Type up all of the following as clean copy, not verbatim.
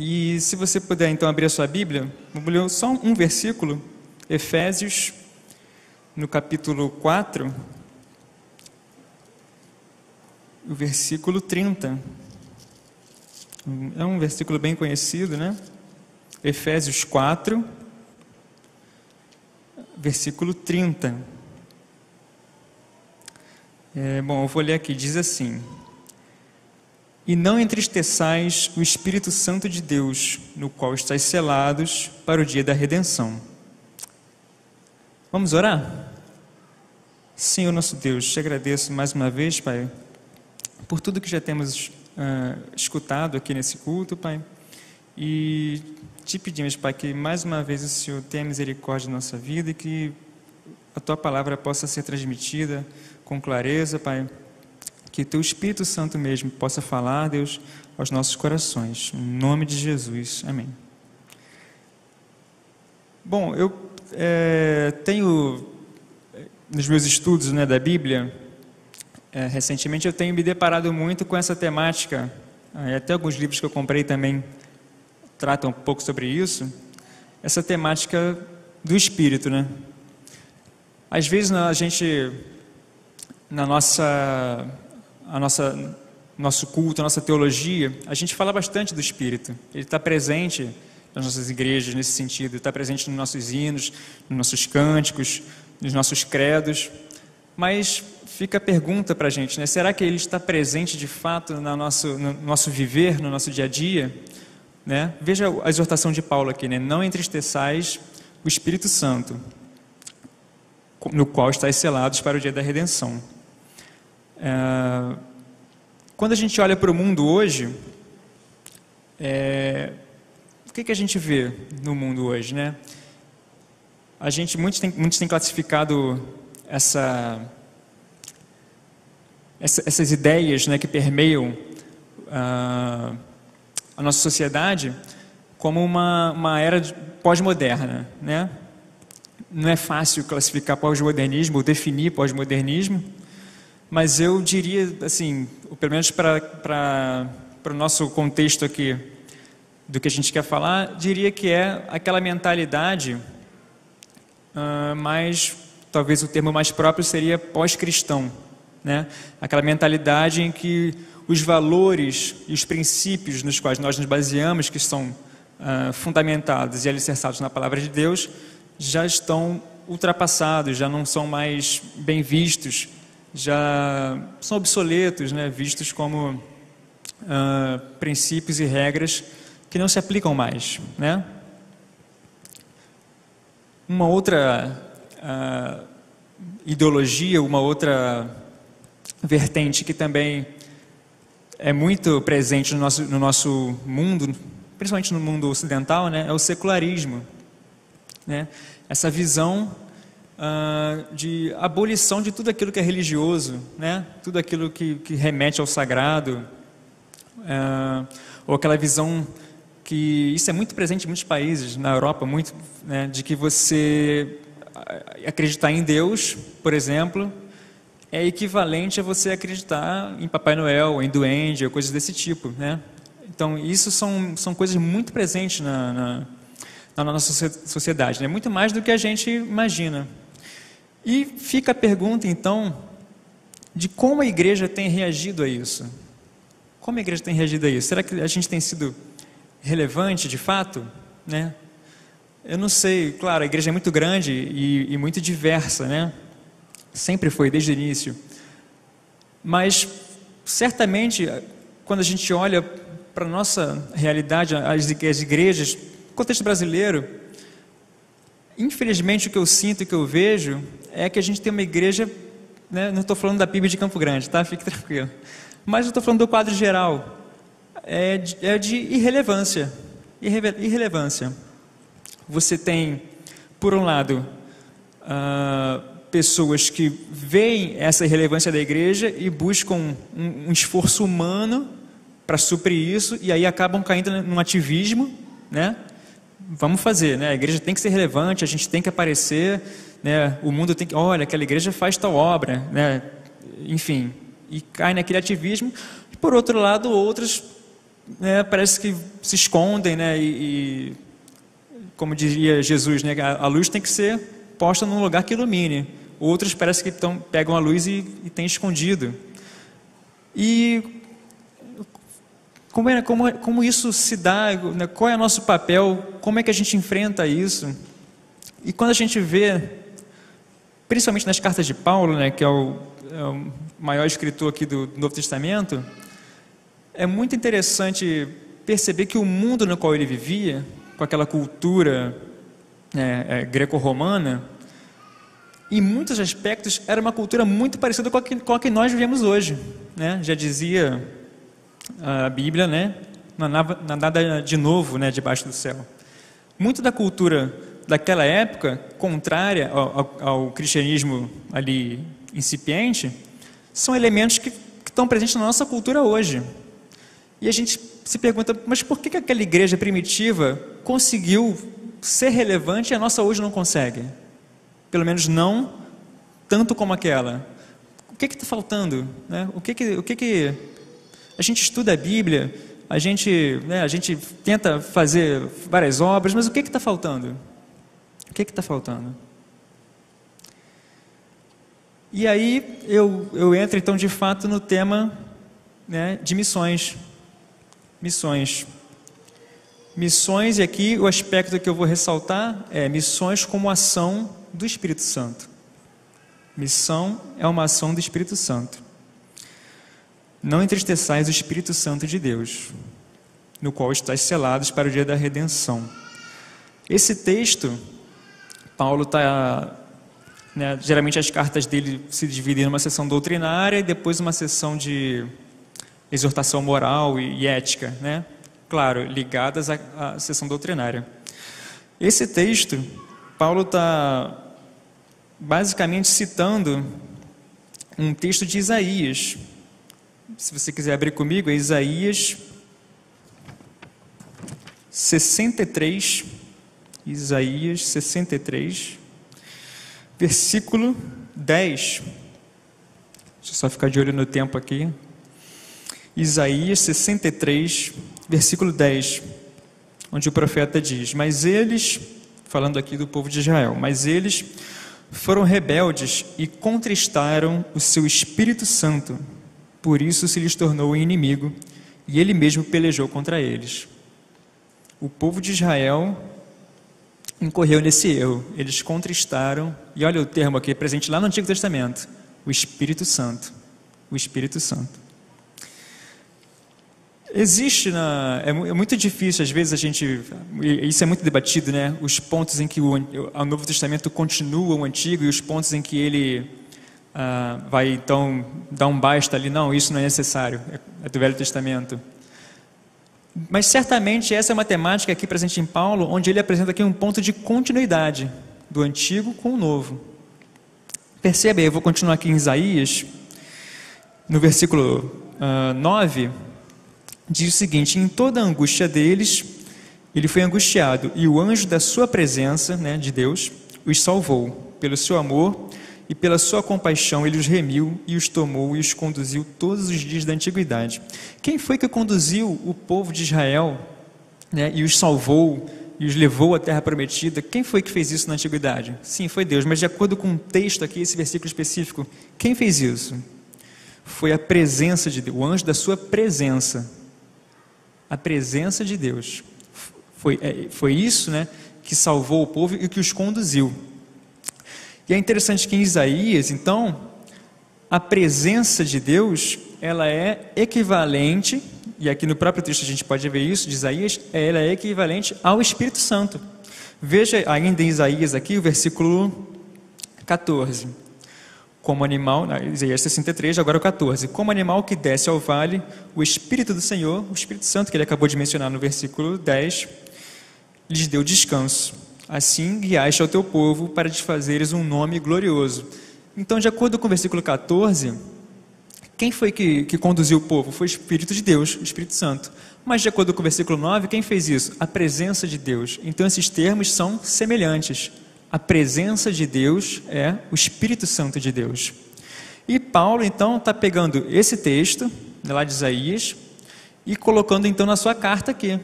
E se você puder então abrir a sua Bíblia, vamos ler só um versículo, Efésios, no capítulo 4, o versículo 30. É um versículo bem conhecido, né? Efésios 4, versículo 30. Bom, eu vou ler aqui, diz assim: E não entristeçais o Espírito Santo de Deus, no qual estáis selados para o dia da redenção. Vamos orar? Senhor nosso Deus, te agradeço mais uma vez, Pai, por tudo que já temos escutado aqui nesse culto, Pai, e te pedimos, Pai, que mais uma vez o Senhor tenha misericórdia da nossa vida e que a Tua palavra possa ser transmitida com clareza, Pai, que Teu Espírito Santo mesmo possa falar, Deus, aos nossos corações, em nome de Jesus, amém. Bom, eu tenho, nos meus estudos, né, da Bíblia, recentemente eu tenho me deparado muito com essa temática, até alguns livros que eu comprei também tratam um pouco sobre isso, essa temática do Espírito, né? Às vezes a gente, nosso culto, a nossa teologia, a gente fala bastante do Espírito. Ele está presente nas nossas igrejas nesse sentido, está presente nos nossos hinos, nos nossos cânticos, nos nossos credos, mas fica a pergunta para a gente, né? Será que Ele está presente de fato no nosso viver, no nosso dia a dia? Né? Veja a exortação de Paulo aqui, né? Não entristeçais o Espírito Santo, no qual estáis selados para o dia da redenção. Quando a gente olha para o mundo hoje, o que a gente vê no mundo hoje, né? Muitos têm classificado essas ideias, né, que permeiam a nossa sociedade como uma era pós-moderna, né? Não é fácil classificar pós-modernismo ou definir pós-modernismo, mas eu diria, assim, pelo menos para o nosso contexto aqui, do que a gente quer falar, diria que é aquela mentalidade, talvez o termo mais próprio seria pós-cristão, né? Aquela mentalidade em que os valores e os princípios nos quais nós nos baseamos, que são fundamentados e alicerçados na palavra de Deus, já estão ultrapassados, já não são mais bem vistos, já são obsoletos, né? Vistos como princípios e regras que não se aplicam mais, né? Uma outra ideologia, uma outra vertente que também é muito presente no nosso mundo, principalmente no mundo ocidental, né, é o secularismo, né? Essa visão de abolição de tudo aquilo que é religioso, né? Tudo aquilo que remete ao sagrado, ou aquela visão que isso é muito presente em muitos países, na Europa, muito, né, de que você acreditar em Deus, por exemplo, é equivalente a você acreditar em Papai Noel, em duende, ou coisas desse tipo, né? Então, isso são coisas muito presentes na nossa sociedade, né? Muito mais do que a gente imagina. E fica a pergunta, então, de como a igreja tem reagido a isso. Como a igreja tem reagido a isso? Será que a gente tem sido relevante, de fato, né? Eu não sei, claro, a igreja é muito grande e muito diversa, né? Sempre foi, desde o início. Mas, certamente, quando a gente olha para a nossa realidade, as igrejas, no contexto brasileiro, infelizmente o que eu sinto e o que eu vejo é que a gente tem uma igreja, né? Não estou falando da PIB de Campo Grande, tá? Fique tranquilo. Mas eu estou falando do quadro geral. É de irrelevância. Irrelevância. Você tem, por um lado, pessoas que veem essa irrelevância da igreja e buscam um esforço humano para suprir isso, e aí acabam caindo num ativismo, né? Vamos fazer, né? A igreja tem que ser relevante, a gente tem que aparecer, né? O mundo tem que, olha, aquela igreja faz tal obra, né? Enfim, e cai naquele ativismo. E por outro lado, outros né, parece que se escondem, né, e como diria Jesus, né, a luz tem que ser posta num lugar que ilumine. Outros parece que pegam a luz e têm escondido. E como isso se dá, né, qual é o nosso papel, como é que a gente enfrenta isso? E quando a gente vê, principalmente nas cartas de Paulo, né, que é o maior escritor aqui do Novo Testamento, é muito interessante perceber que o mundo no qual ele vivia, com aquela cultura greco-romana, em muitos aspectos era uma cultura muito parecida com a que nós vivemos hoje, né? Já dizia a Bíblia, né? Não há nada de novo, né, debaixo do céu. Muito da cultura daquela época, contrária ao cristianismo ali incipiente, são elementos que estão presentes na nossa cultura hoje. E a gente se pergunta, mas por que aquela igreja primitiva conseguiu ser relevante e a nossa hoje não consegue? Pelo menos não tanto como aquela. O que está faltando, né? O que a gente estuda a Bíblia, a gente tenta fazer várias obras, mas o que está faltando? O que está faltando? E aí eu entro então de fato no tema, né, de missões. Missões, e aqui o aspecto que eu vou ressaltar é missões como ação do Espírito Santo. Missão é uma ação do Espírito Santo. Não entristeçais o Espírito Santo de Deus, no qual estáis selados para o dia da redenção. Esse texto, Paulo está, né, geralmente as cartas dele se dividem numa seção doutrinária e depois uma seção de exortação moral e ética, né? Claro, ligadas à seção doutrinária. Esse texto, Paulo está basicamente citando um texto de Isaías. Se você quiser abrir comigo, é Isaías 63, Isaías 63, versículo 10. Deixa eu só ficar de olho no tempo aqui. Isaías 63, versículo 10, onde o profeta diz: mas eles, falando aqui do povo de Israel, mas eles foram rebeldes e contristaram o seu Espírito Santo, por isso se lhes tornou inimigo, e ele mesmo pelejou contra eles. O povo de Israel incorreu nesse erro, eles contristaram, e olha o termo aqui, presente lá no Antigo Testamento, o Espírito Santo. O Espírito Santo. Existe, é muito difícil, às vezes isso é muito debatido, né? Os pontos em que o Novo Testamento continua o Antigo e os pontos em que ele vai então dar um basta ali, não, isso não é necessário, é do Velho Testamento. Mas certamente essa é uma temática aqui presente em Paulo, onde ele apresenta aqui um ponto de continuidade do Antigo com o Novo. Perceba aí, eu vou continuar aqui em Isaías, no versículo 9, diz o seguinte: em toda a angústia deles, ele foi angustiado, e o anjo da sua presença, né, de Deus, os salvou. Pelo seu amor e pela sua compaixão, ele os remiu e os tomou e os conduziu todos os dias da antiguidade. Quem foi que conduziu o povo de Israel, né, e os salvou e os levou à terra prometida? Quem foi que fez isso na antiguidade? Sim, foi Deus, mas de acordo com o texto aqui, esse versículo específico, quem fez isso? Foi a presença de Deus, o anjo da sua presença. A presença de Deus. Foi isso, né, que salvou o povo e que os conduziu. E é interessante que em Isaías, então, a presença de Deus, ela é equivalente, e aqui no próprio texto a gente pode ver isso, de Isaías, ela é equivalente ao Espírito Santo. Veja ainda em Isaías aqui, o versículo 14. Como animal, Isaías 63, agora o 14. Como animal que desce ao vale, o Espírito do Senhor, o Espírito Santo que ele acabou de mencionar no versículo 10, lhes deu descanso. Assim guiaste ao teu povo para te fazeres um nome glorioso. Então, de acordo com o versículo 14, quem foi que conduziu o povo? Foi o Espírito de Deus, o Espírito Santo. Mas de acordo com o versículo 9, quem fez isso? A presença de Deus. Então, esses termos são semelhantes. A presença de Deus é o Espírito Santo de Deus. E Paulo, então, está pegando esse texto, lá de Isaías, e colocando então na sua carta aqui,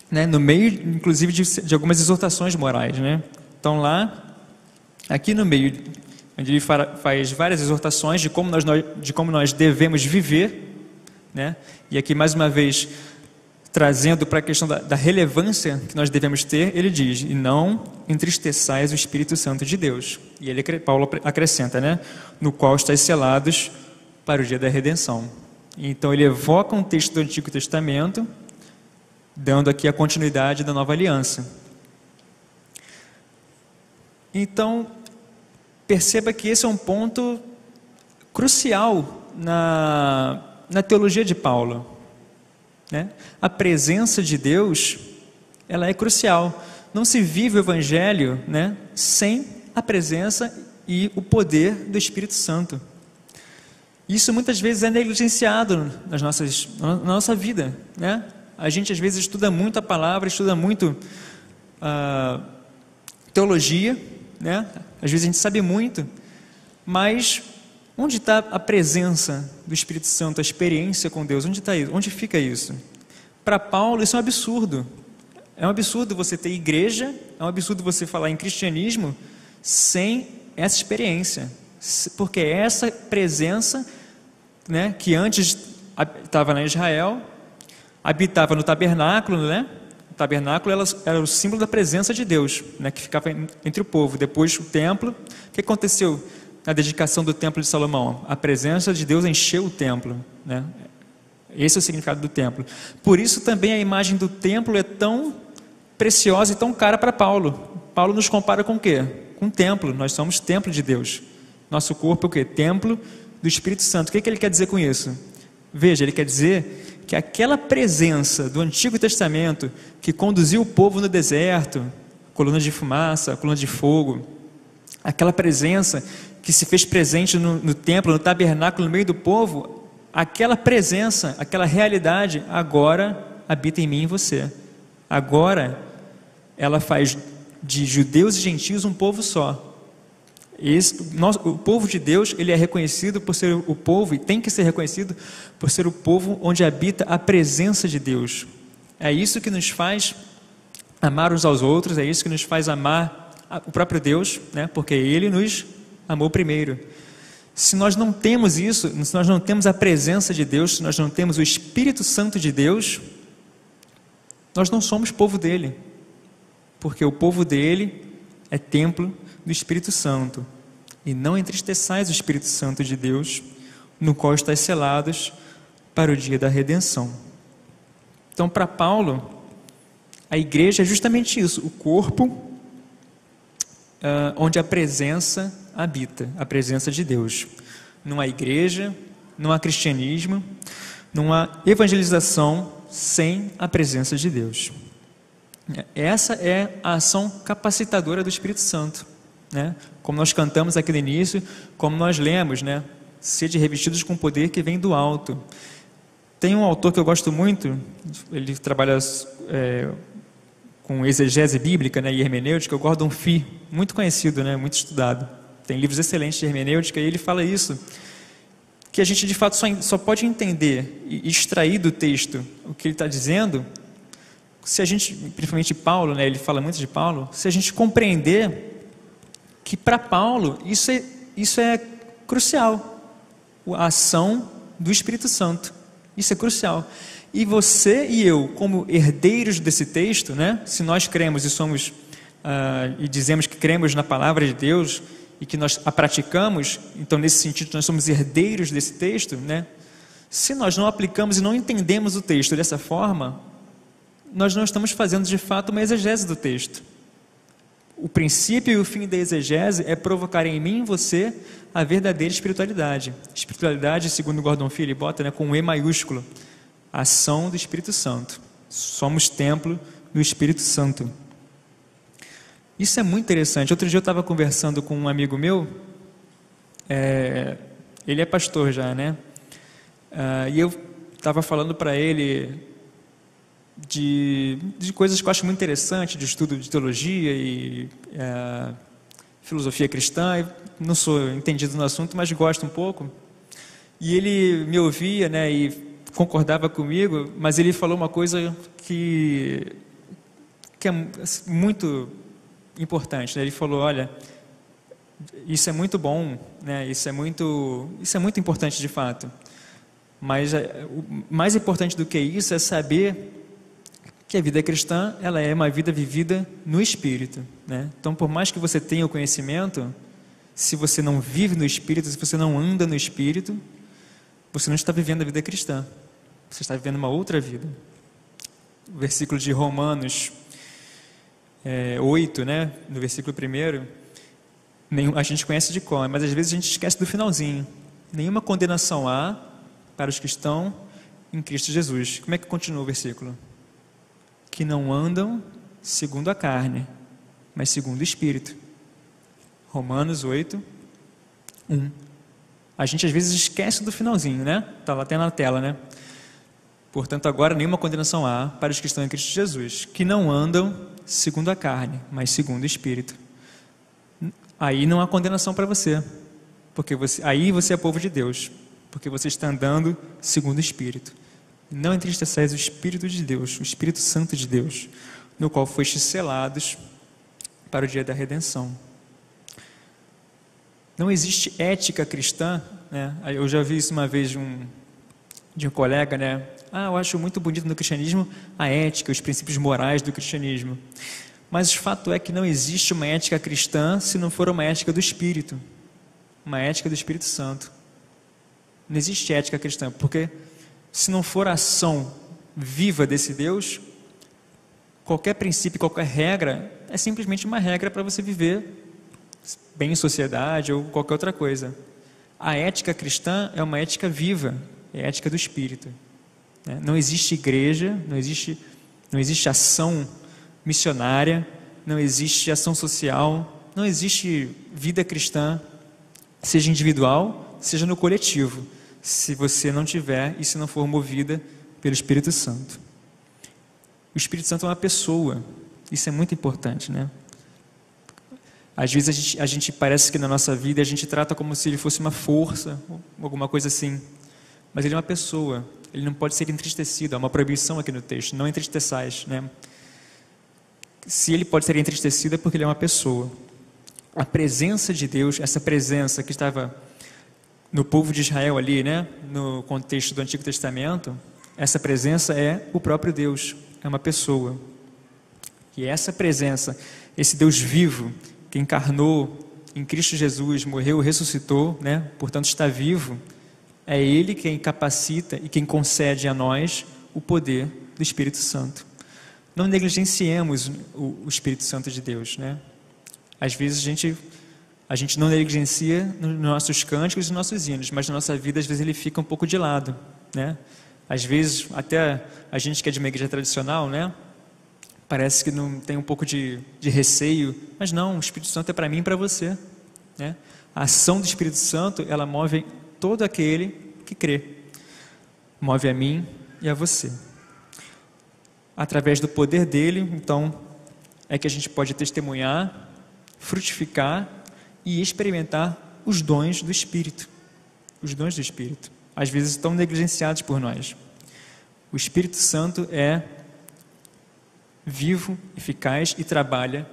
né? No meio, inclusive, de algumas exortações morais, né? Então lá, aqui no meio, onde ele faz várias exortações de como nós devemos viver, né? E aqui mais uma vez trazendo para a questão da relevância que nós devemos ter, ele diz: e não entristeçais o Espírito Santo de Deus. E Paulo acrescenta, né? No qual estáis selados para o dia da redenção. Então ele evoca um texto do Antigo Testamento, dando aqui a continuidade da nova aliança. Então, perceba que esse é um ponto crucial na teologia de Paulo, né? A presença de Deus, ela é crucial. Não se vive o Evangelho, né, sem a presença e o poder do Espírito Santo. Isso muitas vezes é negligenciado na nossa vida, né? A gente às vezes estuda muito a palavra, estuda muito teologia, né? Às vezes a gente sabe muito, mas onde está a presença do Espírito Santo, a experiência com Deus? Onde está isso? Onde fica isso? Para Paulo isso é um absurdo. É um absurdo você ter igreja, é um absurdo você falar em cristianismo sem essa experiência, porque essa presença, né, que antes estava lá em Israel, habitava no tabernáculo, né? O tabernáculo era o símbolo da presença de Deus, né, que ficava entre o povo. Depois o templo, o que aconteceu na dedicação do templo de Salomão? A presença de Deus encheu o templo, né? Esse é o significado do templo. Por isso também a imagem do templo é tão preciosa e tão cara para Paulo. Paulo nos compara com o quê? Com o templo. Nós somos templo de Deus. Nosso corpo é o quê? Templo do Espírito Santo. O que ele quer dizer com isso? Veja, ele quer dizer que aquela presença do Antigo Testamento que conduziu o povo no deserto, coluna de fumaça, coluna de fogo, aquela presença que se fez presente no templo, no tabernáculo, no meio do povo, aquela presença, aquela realidade agora habita em mim e em você. Agora ela faz de judeus e gentios um povo só. O povo de Deus, ele é reconhecido por ser o povo, e tem que ser reconhecido por ser o povo onde habita a presença de Deus. É isso que nos faz amar uns aos outros, é isso que nos faz amar o próprio Deus, né? Porque Ele nos amou primeiro. Se nós não temos isso, se nós não temos a presença de Deus, se nós não temos o Espírito Santo de Deus, nós não somos povo dele, porque o povo dele é templo do Espírito Santo. E não entristeçais o Espírito Santo de Deus, no qual estáis selados para o dia da redenção. Então, para Paulo, a igreja é justamente isso, o corpo onde a presença habita, a presença de Deus. Não há igreja, não há cristianismo, não há evangelização sem a presença de Deus. Essa é a ação capacitadora do Espírito Santo, né? Como nós cantamos aqui no início, como nós lemos, né? Sede revestidos com poder que vem do alto. Tem um autor que eu gosto muito, ele trabalha com exegese bíblica, né, e hermenêutica, o Gordon Fee, muito conhecido, né, muito estudado. Tem livros excelentes de hermenêutica e ele fala isso, que a gente de fato só pode entender e extrair do texto o que ele está dizendo, se a gente, principalmente Paulo, né, ele fala muito de Paulo, se a gente compreender que para Paulo isso é crucial, a ação do Espírito Santo, isso é crucial. E você e eu, como herdeiros desse texto, né, se nós cremos e somos e dizemos que cremos na palavra de Deus e que nós a praticamos, então nesse sentido nós somos herdeiros desse texto, né? Se nós não aplicamos e não entendemos o texto dessa forma, nós não estamos fazendo de fato uma exegese do texto. O princípio e o fim da exegese é provocar em mim e em você a verdadeira espiritualidade. Espiritualidade, segundo Gordon Fee, ele bota, né, com um E maiúsculo, a ação do Espírito Santo. Somos templo do Espírito Santo. Isso é muito interessante. Outro dia eu estava conversando com um amigo meu, ele é pastor já, né? E eu estava falando para ele de coisas que eu acho muito interessante, de estudo de teologia e filosofia cristã. Eu não sou entendido no assunto, mas gosto um pouco. E ele me ouvia, né, e concordava comigo, mas ele falou uma coisa que é muito importante, né? Ele falou, olha, isso é muito bom, né? Isso é muito importante de fato, mas o mais importante do que isso é saber que a vida cristã, ela é uma vida vivida no Espírito, né? Então, por mais que você tenha o conhecimento, se você não vive no Espírito, se você não anda no Espírito, você não está vivendo a vida cristã, você está vivendo uma outra vida. O versículo de Romanos 8, né? No versículo 1, a gente conhece de cor, mas às vezes a gente esquece do finalzinho. Nenhuma condenação há para os que estão em Cristo Jesus. Como é que continua o versículo? Que não andam segundo a carne, mas segundo o Espírito. Romanos 8, 1. A gente às vezes esquece do finalzinho, né? Está lá até na tela, né? Portanto, agora nenhuma condenação há para os que estão em Cristo Jesus, que não andam segundo a carne, mas segundo o Espírito. Aí não há condenação para você, porque aí você é povo de Deus, porque você está andando segundo o Espírito. Não entristeceis o Espírito de Deus, o Espírito Santo de Deus, no qual fostes selados para o dia da redenção. Não existe ética cristã, né? Eu já vi isso uma vez de um colega, né? Eu acho muito bonito no cristianismo a ética, os princípios morais do cristianismo. Mas o fato é que não existe uma ética cristã se não for uma ética do Espírito, uma ética do Espírito Santo. Não existe ética cristã, porque se não for a ação viva desse Deus, qualquer princípio, qualquer regra, é simplesmente uma regra para você viver bem em sociedade ou qualquer outra coisa. A ética cristã é uma ética viva, é a ética do Espírito. Não existe igreja, não existe ação missionária, não existe ação social, não existe vida cristã, seja individual, seja no coletivo, se você não tiver e se não for movida pelo Espírito Santo. O Espírito Santo é uma pessoa, isso é muito importante, né? Às vezes a gente parece que na nossa vida a gente trata como se ele fosse uma força, alguma coisa assim, mas ele é uma pessoa, ele não pode ser entristecido, há uma proibição aqui no texto, não entristeçais, né? Se ele pode ser entristecido é porque ele é uma pessoa. A presença de Deus, essa presença que estava no povo de Israel ali, né, no contexto do Antigo Testamento, essa presença é o próprio Deus, é uma pessoa. E essa presença, esse Deus vivo, que encarnou em Cristo Jesus, morreu, ressuscitou, né, portanto está vivo, é Ele quem capacita e quem concede a nós o poder do Espírito Santo. Não negligenciemos o Espírito Santo de Deus, né? Às vezes a gente não negligencia nos nossos cânticos e nos nossos hinos, mas na nossa vida às vezes ele fica um pouco de lado, né? Às vezes até a gente que é de uma igreja tradicional, né, parece que não tem um pouco de receio, mas não, o Espírito Santo é para mim e para você, né? A ação do Espírito Santo, ela move todo aquele que crê, move a mim e a você. Através do poder dele, então, é que a gente pode testemunhar, frutificar e experimentar os dons do Espírito. Os dons do Espírito, às vezes estão negligenciados por nós. O Espírito Santo é vivo, eficaz e trabalha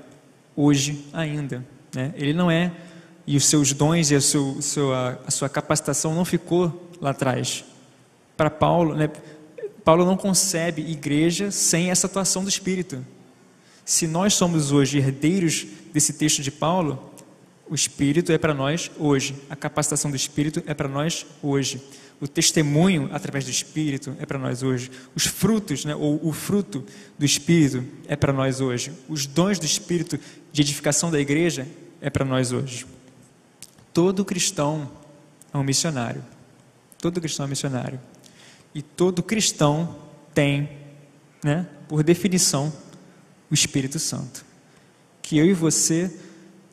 hoje ainda, né? Ele não é, e os seus dons e a sua capacitação não ficou lá atrás. Para Paulo, né? Paulo não concebe igreja sem essa atuação do Espírito. Se nós somos hoje herdeiros desse texto de Paulo, o Espírito é para nós hoje, a capacitação do Espírito é para nós hoje, o testemunho através do Espírito é para nós hoje, os frutos, né, ou o fruto do Espírito é para nós hoje, os dons do Espírito de edificação da igreja é para nós hoje. Todo cristão é um missionário, todo cristão é um missionário. E todo cristão tem, né, por definição, o Espírito Santo. Que eu e você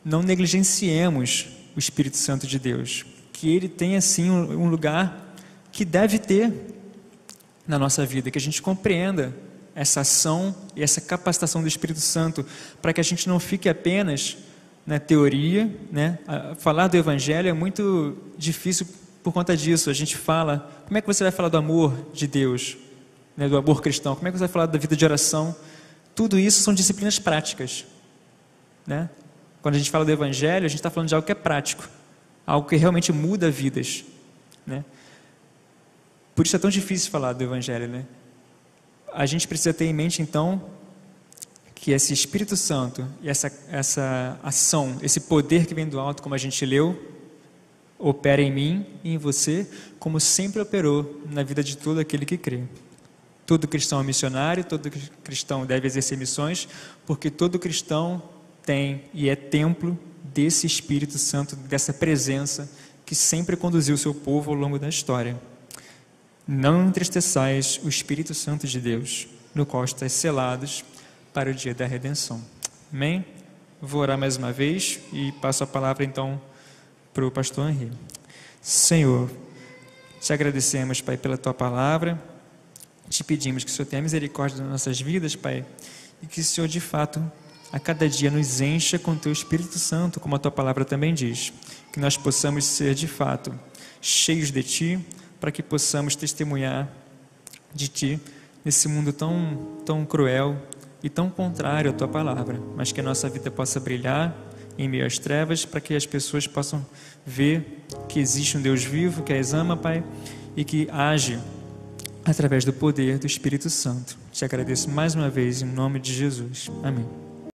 não negligenciemos o Espírito Santo de Deus. Que ele tenha, sim, um lugar que deve ter na nossa vida. Que a gente compreenda essa ação e essa capacitação do Espírito Santo, para que a gente não fique apenas na teoria, né? Falar do Evangelho é muito difícil por conta disso, a gente fala, como é que você vai falar do amor de Deus, né, do amor cristão? Como é que você vai falar da vida de oração? Tudo isso são disciplinas práticas, né? Quando a gente fala do Evangelho, a gente está falando de algo que é prático, algo que realmente muda vidas, né? Por isso é tão difícil falar do Evangelho, né? A gente precisa ter em mente, então, que esse Espírito Santo e essa ação, esse poder que vem do alto, como a gente leu, opera em mim e em você, como sempre operou na vida de todo aquele que crê. Todo cristão é missionário, todo cristão deve exercer missões, porque todo cristão tem e é templo desse Espírito Santo, dessa presença que sempre conduziu o seu povo ao longo da história. Não entristeçais o Espírito Santo de Deus, no qual estáis selados para o dia da redenção. Amém? Vou orar mais uma vez e passo a palavra então para o pastor Henri. Senhor, te agradecemos, Pai, pela tua palavra. Te pedimos que o Senhor tenha misericórdia das nossas vidas, Pai, e que o Senhor, de fato, a cada dia nos encha com o teu Espírito Santo, como a tua palavra também diz. Que nós possamos ser, de fato, cheios de ti, para que possamos testemunhar de ti nesse mundo tão cruel e tão contrário à tua palavra, mas que a nossa vida possa brilhar em meio às trevas, para que as pessoas possam ver que existe um Deus vivo, que as ama, Pai, e que age através do poder do Espírito Santo. Te agradeço mais uma vez em nome de Jesus. Amém.